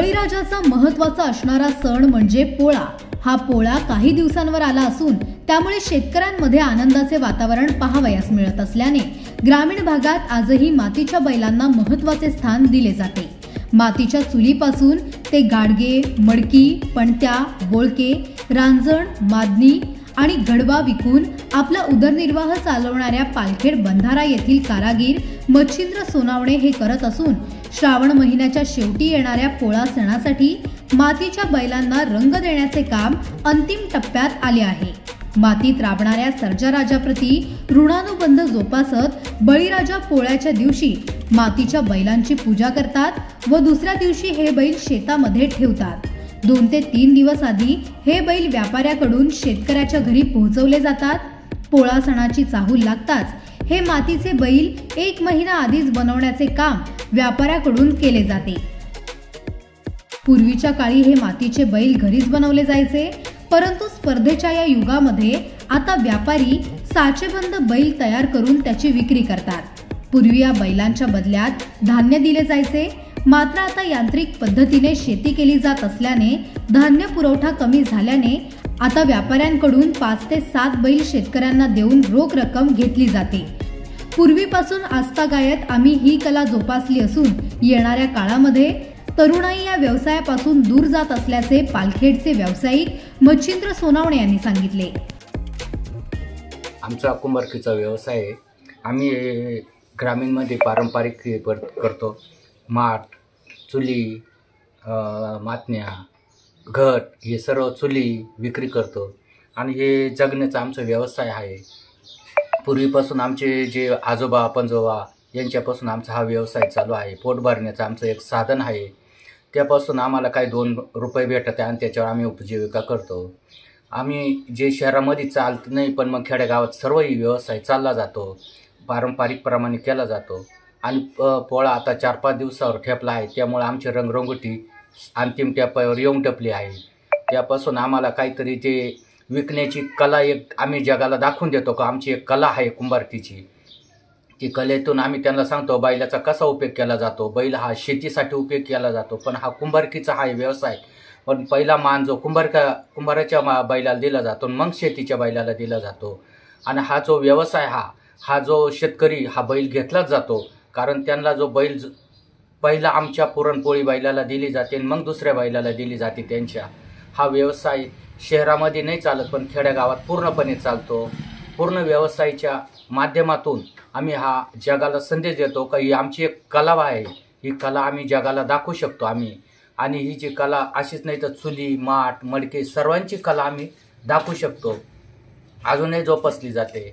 बळीराजाचा महत्त्वाचा असणारा सण म्हणजे पोळा। हा पोळा काही दिवसांवर आला असून त्यामुळे शेतकऱ्यांमध्ये आनंदाचे वातावरण पाहावयास मिळत असल्याने ग्रामीण भागात आजही मातीच्या बैलांना महत्त्वाचे स्थान दिले जाते। मातीच्या चुलीपासून ते गाडगे, मडकी, पणत्या, बोळके, रांजण, मादनी आणि गडवा विकून आपला उदरनिर्वाह चालवणाऱ्या पालखेड बंधारा येथील कारागीर मच्छिंद्र सोनावणे हे करत असून श्रावण महिन्याच्या शेवटी येणाऱ्या पोळा सणासाठी मातीच्या बैलांना रंग देण्याचे काम अंतिम टप्प्यात आले आहे। मातीत राबणाऱ्या सर्जाराजाप्रती ऋणानुबंध जोपासत बळीराजा पोळ्याच्या दिवशी मातीच्या बैलांची पूजा करतात व दुसऱ्या दिवशी हे बैल शेतामध्ये ठेवतात। 2 ते 3 दिवस आधी हे बैल व्यापाऱ्याकडून शेतकऱ्याच्या घरी पोहोचवले जातात। पोळा सणाची चाहूल लागताच हे मातीचे बैल 1 महिना आधीच बनवण्याचे काम व्यापाऱ्याकडून केले जाते। पूर्वीच्या काळी हे मातीचे बैल घरीच बनवले जायचे, परंतु स्पर्धेच्या या युगामध्ये आता व्यापारी साचेबंद बैल तयार करून त्याची विक्री करतात। पूर्वी या बैलांच्या बदल्यात धान्य दिले जायचे, मात्र आता यांत्रिक पद्धतीने शेती केली जात असल्याने धान्य पुरवठा कमी झाल्याने आता व्यापाऱ्यांकडून 5 ते 7 बैल शेतकऱ्यांना देऊन रोख रक्कम घेतली जाते। पूर्वीपासून आस्थागायत आम्ही ही कला जोपासली असून येणाऱ्या काळामध्ये तरुणाई या व्यवसायापासून दूर जात असल्याचे पालखेडचे व्यावसायिक मच्छिंद्र सोनावणे यांनी सांगितले। आमचा कुंभारकीचा व्यवसाय आहे। आम्ही ग्रामीणमध्ये पारंपरिक करतो। माठ, चुली, मातण्या, घट हे सर्व चुली विक्री करतो आणि हे जगण्याचा आमचा व्यवसाय आहे। पूर्वीपासून आमचे जे आजोबा पणजोबा यांच्यापासून आमचा हा व्यवसाय चालू आहे। पोट भरण्याचं आमचं एक साधन आहे। त्यापासून आम्हाला काही 2 रुपये भेटत आहे आणि त्याच्यावर आम्ही उपजीविका करतो। आम्ही जे शहरामध्ये चालत नाही, पण मग खेडेगावात सर्वही व्यवसाय चालला जातो, पारंपरिक प्रमाणे केला जातो। आणि पोळा आता 4-5 दिवसावर ठेपला आहे, त्यामुळे आमची रंगरंगोटी अंतिम टप्प्यावर येऊन टपली आहे। त्यापासून आम्हाला काहीतरी ते विकण्याची कला एक आम्ही जगाला दाखवून देतो का आमची एक कला आहे कुंभारकीची। ती कलेतून आम्ही त्यांना सांगतो बैलाचा कसा उपयोग केला जातो। बैल हा शेतीसाठी उपयोग केला जातो, पण हा कुंभारकीचा हा व्यवसाय, पण पहिला मान जो कुंभाराच्या बैलाला दिला जातो, मग शेतीच्या बैलाला दिला जातो। आणि हा जो व्यवसाय हा जो शेतकरी हा बैल घेतलाच जातो, कारण त्यांना जो बैल पहिला आमच्या पुरणपोळी बैलाला दिली जाते मग दुसऱ्या बैलाला दिली जाते त्यांच्या। हा व्यवसाय शहरामध्ये नाही चालत, पण खेड्यागावात पूर्णपणे चालतो। पूर्ण व्यवसायाच्या माध्यमातून आम्ही हा जगाला संदेश देतो का ही आमची एक कला आहे, ही कला आम्ही जगाला दाखवू शकतो आम्ही। आणि ही जी कला अशीच नाही तर चुली, माठ, मडके सर्वांची कला आम्ही दाखवू शकतो, अजूनही जोपासली जाते।